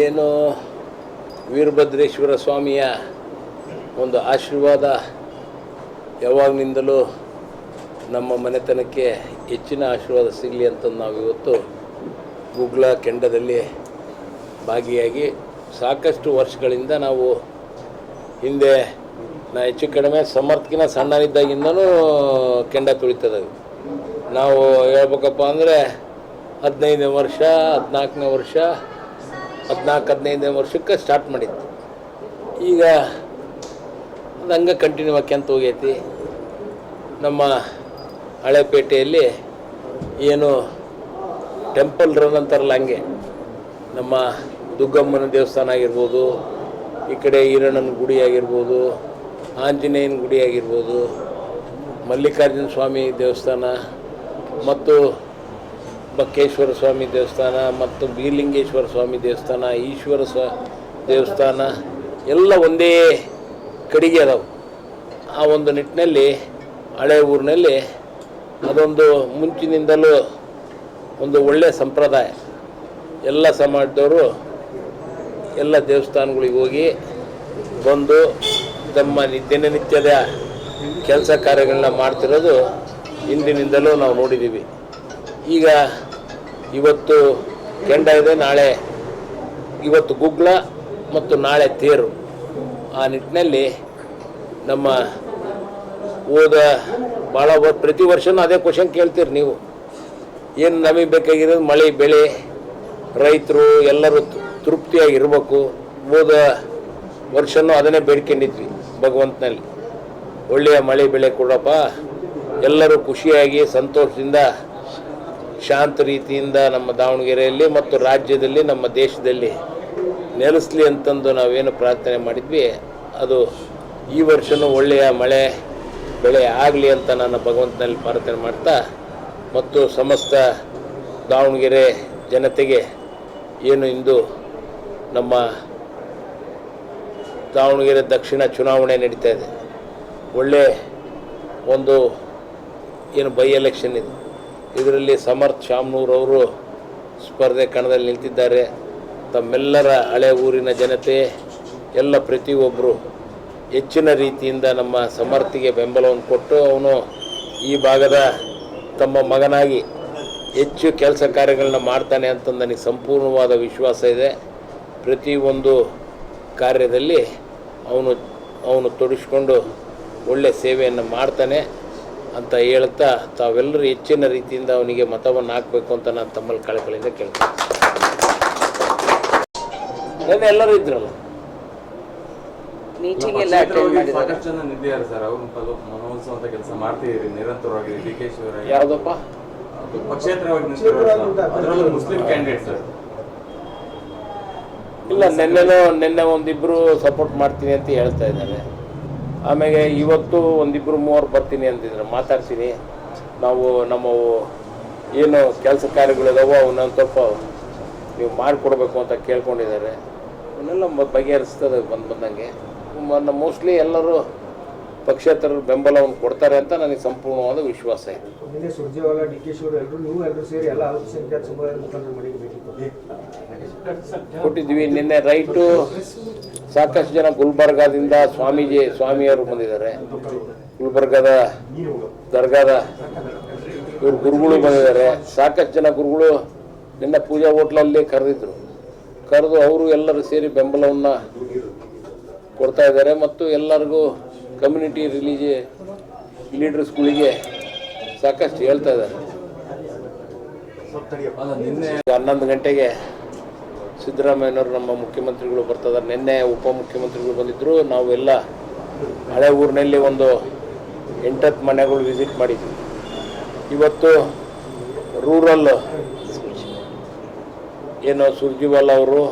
ಏನು ವೀರಭದ್ರೇಶ್ವರ ಸ್ವಾಮಿಯ ಒಂದು ಆಶೀರ್ವಾದ ಯಾವಾಗಲಿಂದಲೂ ನಮ್ಮ ಮನೆತನಕ್ಕೆ ಹೆಚ್ಚಿನ ಆಶೀರ್ವಾದ ಸಿಗಲಿ ಅಂತ ನಾವು ಇವತ್ತು ಗುಗ್ಲ ಕೆಂಡದಲ್ಲಿ ಭಾಗಿಯಾಗಿ ಸಾಕಷ್ಟು ವರ್ಷಗಳಿಂದ ನಾವು ಹಿಂದೆ ಹೆಚ್ಚು ಕಡಿಮೆ ಸಮರ್ಥಕಿನ ಸಣ್ಣನಿದ್ದಾಗಿಂದನೂ ಕೆಂಡ ತುಳಿತದವು. ನಾವು ಹೇಳ್ಬೇಕಪ್ಪ ಅಂದರೆ 15ನೇ ವರ್ಷ 14ನೇ ವರ್ಷ 14-15ನೇ ವರ್ಷಕ್ಕೆ ಸ್ಟಾರ್ಟ್ ಮಾಡಿತ್ತು. ಈಗ ಅದು ಹಂಗೆ ಕಂಟಿನ್ಯೂ ಆಕ್ಯಂತ ಹೋಗೈತಿ. ನಮ್ಮ ಹಳೆಪೇಟೆಯಲ್ಲಿ ಏನು ಟೆಂಪಲ್ ರನ್ ಅಂತಾರಲ್ಲ, ಹಂಗೆ ನಮ್ಮ ದುಗ್ಗಮ್ಮನ ದೇವಸ್ಥಾನ ಆಗಿರ್ಬೋದು, ಈ ಕಡೆ ಈರಣ್ಣನ ಗುಡಿ ಆಗಿರ್ಬೋದು, ಆಂಜನೇಯನ ಗುಡಿ ಆಗಿರ್ಬೋದು, ಮಲ್ಲಿಕಾರ್ಜುನ ಸ್ವಾಮಿ ದೇವಸ್ಥಾನ ಮತ್ತು ಬಕ್ಕೇಶ್ವರ ಸ್ವಾಮಿ ದೇವಸ್ಥಾನ ಮತ್ತು ಬೀರಲಿಂಗೇಶ್ವರ ಸ್ವಾಮಿ ದೇವಸ್ಥಾನ, ಈಶ್ವರ ದೇವಸ್ಥಾನ ಎಲ್ಲ ಒಂದೇ ಕಡೆಗೆ ಅದಾವೆ. ಆ ಒಂದು ನಿಟ್ಟಿನಲ್ಲಿ ಹಳೆ ಊರಿನಲ್ಲಿ ಅದೊಂದು ಮುಂಚಿನಿಂದಲೂ ಒಂದು ಒಳ್ಳೆಯ ಸಂಪ್ರದಾಯ. ಎಲ್ಲ ಸಮಾಜದವರು ಎಲ್ಲ ದೇವಸ್ಥಾನಗಳಿಗೆ ಹೋಗಿ ಬಂದು ತಮ್ಮ ದಿನನಿತ್ಯದ ಕೆಲಸ ಕಾರ್ಯಗಳನ್ನ ಮಾಡ್ತಿರೋದು ಹಿಂದಿನಿಂದಲೂ ನಾವು ನೋಡಿದ್ದೀವಿ. ಈಗ ಇವತ್ತು ಕೆಂಡ ಇದೆ, ನಾಳೆ ಇವತ್ತು ಗುಗ್ಲ ಮತ್ತು ನಾಳೆ ತೇರು. ಆ ನಿಟ್ಟಿನಲ್ಲಿ ನಮ್ಮ ಭಾಳ ಪ್ರತಿ ವರ್ಷವೂ ಅದೇ ಕ್ವಶನ್ ಕೇಳ್ತೀರಿ ನೀವು. ಏನು ನಮಗೆ ಬೇಕಾಗಿರೋದು ಮಳೆ ಬೆಳೆ, ರೈತರು ಎಲ್ಲರೂ ತೃಪ್ತಿಯಾಗಿರ್ಬೇಕು. ವರ್ಷವೂ ಅದನ್ನೇ ಬೇಡ್ಕೊಂಡಿದ್ವಿ ಭಗವಂತನಲ್ಲಿ, ಒಳ್ಳೆಯ ಮಳೆ ಬೆಳೆ ಕೊಡಪ್ಪ, ಎಲ್ಲರೂ ಖುಷಿಯಾಗಿ ಸಂತೋಷದಿಂದ ಶಾಂತ ರೀತಿಯಿಂದ ನಮ್ಮ ದಾವಣಗೆರೆಯಲ್ಲಿ ಮತ್ತು ರಾಜ್ಯದಲ್ಲಿ ನಮ್ಮ ದೇಶದಲ್ಲಿ ನೆಲೆಸಲಿ ಅಂತಂದು ನಾವೇನು ಪ್ರಾರ್ಥನೆ ಮಾಡಿದ್ವಿ, ಅದು ಈ ವರ್ಷವೂ ಒಳ್ಳೆಯ ಮಳೆ ಬೆಳೆ ಆಗಲಿ ಅಂತ ನಾನು ಭಗವಂತನಲ್ಲಿ ಪ್ರಾರ್ಥನೆ ಮಾಡ್ತಾ, ಮತ್ತು ಸಮಸ್ತ ದಾವಣಗೆರೆ ಜನತೆಗೆ ಏನು ಇಂದು ನಮ್ಮ ದಾವಣಗೆರೆ ದಕ್ಷಿಣ ಚುನಾವಣೆ ನಡೀತಾ ಇದೆ. ಒಳ್ಳೆ ಒಂದು ಏನು ಬೈ ಎಲೆಕ್ಷನ್ ಇದೆ. ಇದರಲ್ಲಿ ಸಮರ್ಥ್ ಶಾಮನೂರವರು ಸ್ಪರ್ಧೆ ಕಣದಲ್ಲಿ ನಿಂತಿದ್ದಾರೆ. ತಮ್ಮೆಲ್ಲರ ಹಳೆ ಊರಿನ ಜನತೆ ಎಲ್ಲ ಪ್ರತಿಯೊಬ್ಬರು ಹೆಚ್ಚಿನ ರೀತಿಯಿಂದ ನಮ್ಮ ಸಮರ್ಥಿಗೆ ಬೆಂಬಲವನ್ನು ಕೊಟ್ಟು ಅವನು ಈ ಭಾಗದ ತಮ್ಮ ಮಗನಾಗಿ ಹೆಚ್ಚು ಕೆಲಸ ಕಾರ್ಯಗಳನ್ನ ಮಾಡ್ತಾನೆ ಅಂತ ನನಗೆ ಸಂಪೂರ್ಣವಾದ ವಿಶ್ವಾಸ ಇದೆ. ಪ್ರತಿಯೊಂದು ಕಾರ್ಯದಲ್ಲಿ ಅವನು ತೊಡಗಿಸ್ಕೊಂಡು ಒಳ್ಳೆಯ ಸೇವೆಯನ್ನು ಮಾಡ್ತಾನೆ ಅಂತ ಹೇಳ್ತಾ, ತಾವೆಲ್ಲರೂ ಹೆಚ್ಚಿನ ರೀತಿಯಿಂದ ಅವನಿಗೆ ಮತವನ್ನು ಹಾಕಬೇಕು ಅಂತ ನಾನು ತಮ್ಮಲ್ಲಿ ಕಳಕಳಿಯಿಂದ ಕೇಳ್ತೀನಿ. ನೆನ್ನೆ ಎಲ್ಲರೂ ಇದ್ರಲ್ಲ ಮೀಟಿಂಗ್ ಎಲ್ಲ ಅಟೆಂಡ್ ಮಾಡಿದ್ದಾರೆ. ಯಾವುದಪ್ಪ ಇಲ್ಲ, ನಿನ್ನೆ ಒಂದಿಬ್ಬರು ಸಪೋರ್ಟ್ ಮಾಡ್ತೀನಿ ಅಂತ ಹೇಳ್ತಾ ಇದ್ದಾರೆ. ಆಮೇಲೆ ಇವತ್ತು ಒಂದಿಬ್ಬರು ಮೂವರು ಬರ್ತೀನಿ ಅಂತಿದ್ರು, ಮಾತಾಡ್ತೀನಿ. ನಾವು ನಮ್ಮ ಏನು ಕೆಲಸ ಕಾರ್ಯಗಳಿದಾವೋ ಅವನ್ನೊಂದು ಸ್ವಲ್ಪ ನೀವು ಮಾಡಿಕೊಡ್ಬೇಕು ಅಂತ ಕೇಳ್ಕೊಂಡಿದ್ದಾರೆ. ಅವನ್ನೆಲ್ಲ ಬಗೆಹರಿಸ್ತದೆ ಬಂದಂಗೆ. ಮೋಸ್ಟ್ಲಿ ಎಲ್ಲರೂ ಪಕ್ಷೇತರರು ಬೆಂಬಲವನ್ನು ಕೊಡ್ತಾರೆ ಅಂತ ನನಗೆ ಸಂಪೂರ್ಣವಾದ ವಿಶ್ವಾಸ ಇದೆ. ಕೊಟ್ಟಿದ್ವಿ ನಿನ್ನೆ ರೈಟು. ಸಾಕಷ್ಟು ಜನ ಗುಲ್ಬರ್ಗಾದಿಂದ ಸ್ವಾಮಿಯವರು ಬಂದಿದ್ದಾರೆ. ಗುಲ್ಬರ್ಗಾದ ದರ್ಗಾದ ಇವ್ರು ಗುರುಗಳು ಬಂದಿದ್ದಾರೆ. ಸಾಕಷ್ಟು ಜನ ಗುರುಗಳು ನಿನ್ನೆ ಪೂಜಾ ಹೋಟ್ಲಲ್ಲಿ ಕರೆದು ಅವರು ಎಲ್ಲರೂ ಸೇರಿ ಬೆಂಬಲವನ್ನು ಕೊಡ್ತಾ ಇದ್ದಾರೆ. ಮತ್ತು ಎಲ್ಲರಿಗೂ ಕಮ್ಯುನಿಟಿ ಲೀಡರ್ಸ್ಗಳಿಗೆ ಸಾಕಷ್ಟು ಹೇಳ್ತಾ ಇದ್ದಾರೆ. 11 ಗಂಟೆಗೆ ಸಿದ್ದರಾಮಯ್ಯನವರು ನಮ್ಮ ಮುಖ್ಯಮಂತ್ರಿಗಳು ಬರ್ತಿದ್ದಾರೆ. ನಿನ್ನೆ ಉಪಮುಖ್ಯಮಂತ್ರಿಗಳು ಬಂದಿದ್ದರು. ನಾವು ಎಲ್ಲ ಹಳೆ ಊರಿನಲ್ಲಿ ಒಂದು 8-10 ಮನೆಗಳು ವಿಸಿಟ್ ಮಾಡಿದ್ವಿ. ಇವತ್ತು ರೂರಲ್ ಏನು ಸುರ್ಜಿವಾಲ ಅವರು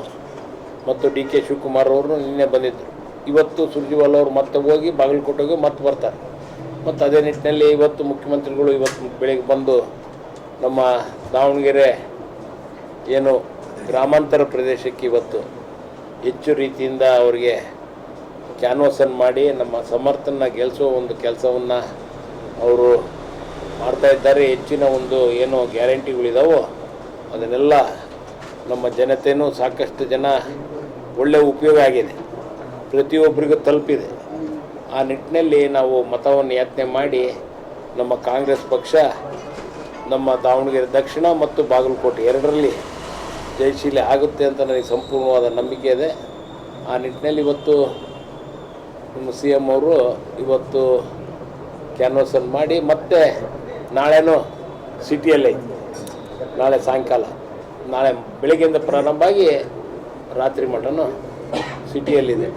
ಮತ್ತು ಡಿ.ಕೆ. ಶಿವಕುಮಾರ್ ಅವರು ನಿನ್ನೆ ಬಂದಿದ್ದರು. ಇವತ್ತು ಸುರ್ಜಿವಾಲ ಅವರು ಮತ್ತೆ ಹೋಗಿ ಬಾಗಲಕೋಟೆಗೆ ಮತ್ತೆ ಬರ್ತಾರೆ. ಮತ್ತು ಅದೇ ನಿಟ್ಟಿನಲ್ಲಿ ಇವತ್ತು ಮುಖ್ಯಮಂತ್ರಿಗಳು ಇವತ್ತು ಬೆಳಗ್ಗೆ ಬಂದು ನಮ್ಮ ದಾವಣಗೆರೆ ಏನು ಗ್ರಾಮಾಂತರ ಪ್ರದೇಶಕ್ಕೆ ಇವತ್ತು ಹೆಚ್ಚು ರೀತಿಯಿಂದ ಅವರಿಗೆ ಕ್ಯಾನ್ವಾಸನ್ನು ಮಾಡಿ ನಮ್ಮ ಸಮರ್ಥನ ಗೆಲ್ಲಿಸೋ ಒಂದು ಕೆಲಸವನ್ನು ಅವರು ಮಾಡ್ತಾಯಿದ್ದಾರೆ. ಹೆಚ್ಚಿನ ಒಂದು ಏನು ಗ್ಯಾರಂಟಿಗಳಿದಾವೋ ಅದನ್ನೆಲ್ಲ ನಮ್ಮ ಜನತೆಯೂ ಸಾಕಷ್ಟು ಜನ ಒಳ್ಳೆಯ ಉಪಯೋಗ ಆಗಿದೆ, ಪ್ರತಿಯೊಬ್ಬರಿಗೂ ತಲುಪಿದೆ. ಆ ನಿಟ್ಟಿನಲ್ಲಿ ನಾವು ಮತವನ್ನು ಯಾಚನೆ ಮಾಡಿ ನಮ್ಮ ಕಾಂಗ್ರೆಸ್ ಪಕ್ಷ ನಮ್ಮ ದಾವಣಗೆರೆ ದಕ್ಷಿಣ ಮತ್ತು ಬಾಗಲಕೋಟೆ ಎರಡರಲ್ಲಿ ಜಯಶೀಲಿ ಆಗುತ್ತೆ ಅಂತ ನನಗೆ ಸಂಪೂರ್ಣವಾದ ನಂಬಿಕೆ ಇದೆ. ಆ ನಿಟ್ಟಿನಲ್ಲಿ ಇವತ್ತು ನಮ್ಮ CM ಅವರು ಇವತ್ತು ಕ್ಯಾನ್ವಸನ್ನು ಮಾಡಿ ಮತ್ತೆ ನಾಳೆನೂ ಸಿಟಿಯಲ್ಲೇ ನಾಳೆ ಸಾಯಂಕಾಲ, ನಾಳೆ ಬೆಳಗ್ಗೆಯಿಂದ ಪ್ರಾರಂಭ ಆಗಿ ರಾತ್ರಿ ಮಟನೂ ಸಿಟಿಯಲ್ಲಿದೆ.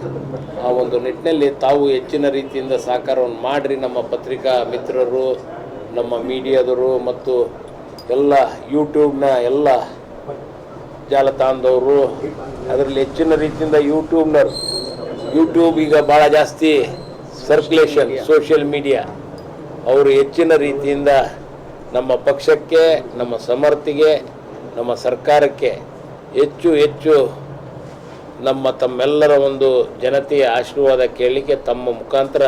ಆ ಒಂದು ನಿಟ್ಟಿನಲ್ಲಿ ತಾವು ಹೆಚ್ಚಿನ ರೀತಿಯಿಂದ ಸಹಕಾರವನ್ನು ಮಾಡಿರಿ. ನಮ್ಮ ಪತ್ರಿಕಾ ಮಿತ್ರರು, ನಮ್ಮ ಮೀಡಿಯಾದವರು ಮತ್ತು ಎಲ್ಲ ಯೂಟ್ಯೂಬ್ನ ಎಲ್ಲ ಜಾಲತಾಣದವರು, ಅದರಲ್ಲಿ ಹೆಚ್ಚಿನ ರೀತಿಯಿಂದ ಯೂಟ್ಯೂಬ್ ಈಗ ಭಾಳ ಜಾಸ್ತಿ ಸರ್ಕ್ಯುಲೇಷನ್, ಸೋಷಿಯಲ್ ಮೀಡಿಯಾ, ಅವರು ಹೆಚ್ಚಿನ ರೀತಿಯಿಂದ ನಮ್ಮ ಪಕ್ಷಕ್ಕೆ, ನಮ್ಮ ಸಮರ್ಥಿಗೆ, ನಮ್ಮ ಸರ್ಕಾರಕ್ಕೆ ಹೆಚ್ಚು ನಮ್ಮ ತಮ್ಮೆಲ್ಲರ ಒಂದು ಜನತೆಯ ಆಶೀರ್ವಾದ ಕೇಳಲಿಕ್ಕೆ ತಮ್ಮ ಮುಖಾಂತರ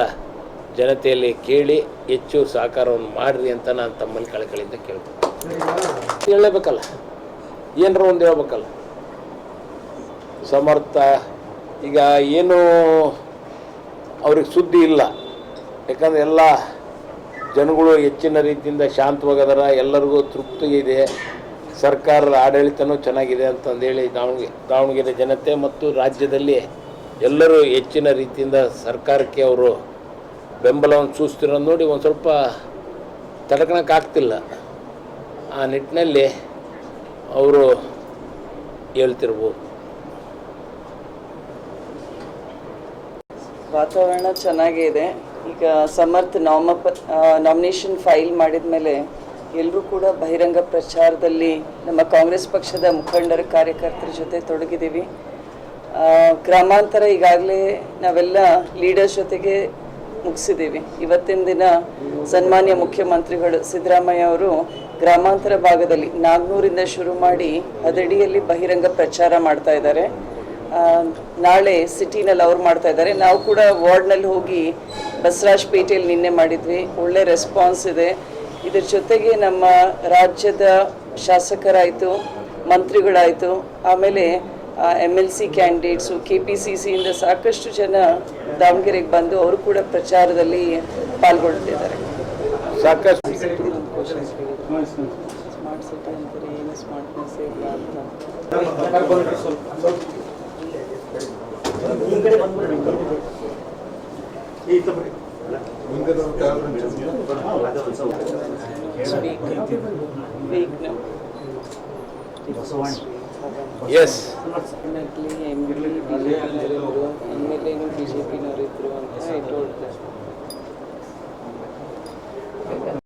ಜನತೆಯಲ್ಲಿ ಕೇಳಿ ಹೆಚ್ಚು ಸಹಕಾರವನ್ನು ಮಾಡಿರಿ ಅಂತ ನಾನು ತಮ್ಮಲ್ಲಿ ಕಳಕಳಿಯಿಂದ ಕೇಳ್ತೀನಿ. ಹೇಳಬೇಕಲ್ಲ, ಏನರ ಒಂದು ಹೇಳ್ಬೇಕಲ್ಲ. ಸಮರ್ಥ ಈಗ ಏನು ಅವ್ರಿಗೆ ಸುದ್ದಿ ಇಲ್ಲ, ಯಾಕಂದರೆ ಎಲ್ಲ ಜನಗಳು ಹೆಚ್ಚಿನ ರೀತಿಯಿಂದ ಶಾಂತವಾಗದಾರ, ಎಲ್ಲರಿಗೂ ತೃಪ್ತಿ ಇದೆ, ಸರ್ಕಾರದ ಆಡಳಿತನೂ ಚೆನ್ನಾಗಿದೆ ಅಂತಂದೇಳಿ ದಾವಣಗೆರೆ ಜನತೆ ಮತ್ತು ರಾಜ್ಯದಲ್ಲಿ ಎಲ್ಲರೂ ಹೆಚ್ಚಿನ ರೀತಿಯಿಂದ ಸರ್ಕಾರಕ್ಕೆ ಅವರು ಬೆಂಬಲವನ್ನು ಸೂಚಿಸ್ತಿರೋದು ನೋಡಿ ಒಂದು ಸ್ವಲ್ಪ ತಡ್ಕೊಳಕ್ಕಾಗ್ತಿಲ್ಲ. ಆ ನಿಟ್ಟಿನಲ್ಲಿ ಅವರು ಹೇಳ್ತಿರ್ಬೋದು. ವಾತಾವರಣ ಚೆನ್ನಾಗೇ ಇದೆ. ಈಗ ಸಮರ್ಥ ನಾಮಿನೇಷನ್ ಫೈಲ್ ಮಾಡಿದ ಮೇಲೆ ಎಲ್ಲರೂ ಕೂಡ ಬಹಿರಂಗ ಪ್ರಚಾರದಲ್ಲಿ ನಮ್ಮ ಕಾಂಗ್ರೆಸ್ ಪಕ್ಷದ ಮುಖಂಡರ ಕಾರ್ಯಕರ್ತರ ಜೊತೆ ತೊಡಗಿದ್ದೀವಿ. ಗ್ರಾಮಾಂತರ ಈಗಾಗಲೇ ನಾವೆಲ್ಲ ಲೀಡರ್ಸ್ ಜೊತೆಗೆ ಮುಗಿಸಿದ್ದೀವಿ. ಇವತ್ತಿನ ದಿನ ಸನ್ಮಾನ್ಯ ಮುಖ್ಯಮಂತ್ರಿಗಳು ಸಿದ್ದರಾಮಯ್ಯ ಅವರು ಗ್ರಾಮಾಂತರ ಭಾಗದಲ್ಲಿ ನಾಗ್ನೂರಿಂದ ಶುರು ಮಾಡಿ ಹದಡಿಯಲ್ಲಿ ಬಹಿರಂಗ ಪ್ರಚಾರ ಮಾಡ್ತಾ ಇದ್ದಾರೆ. ನಾಳೆ ಸಿಟಿನಲ್ಲಿ ಅವ್ರು ಮಾಡ್ತಾ ಇದ್ದಾರೆ. ನಾವು ಕೂಡ ವಾರ್ಡ್ನಲ್ಲಿ ಹೋಗಿ ಬಸವರಾಜಪೇಟೆಯಲ್ಲಿ ನಿನ್ನೆ ಮಾಡಿದ್ವಿ. ಒಳ್ಳೆ ರೆಸ್ಪಾನ್ಸ್ ಇದೆ. ಇದ್ರ ಜೊತೆಗೆ ನಮ್ಮ ರಾಜ್ಯದ ಶಾಸಕರಾಯಿತು, ಮಂತ್ರಿಗಳಾಯಿತು, ಆಮೇಲೆ MLC ಕ್ಯಾಂಡಿಡೇಟ್ಸು, KPCCಯಿಂದ ಸಾಕಷ್ಟು ಜನ ದಾವಣಗೆರೆಗೆ ಬಂದು ಅವರು ಕೂಡ ಪ್ರಚಾರದಲ್ಲಿ ಪಾಲ್ಗೊಳ್ತಿದ್ದಾರೆ. ಸಾಕಷ್ಟು ಸ್ಮಾರ್ಟ್ ಸಿಟಿ ಅಂತಾರೆ, ಏನು ಸ್ಮಾರ್ಟ್ನೆಸ್ ಇಲ್ಲ ಅಂತ. ಎಸ್ BJPನವರಿದ್ರು,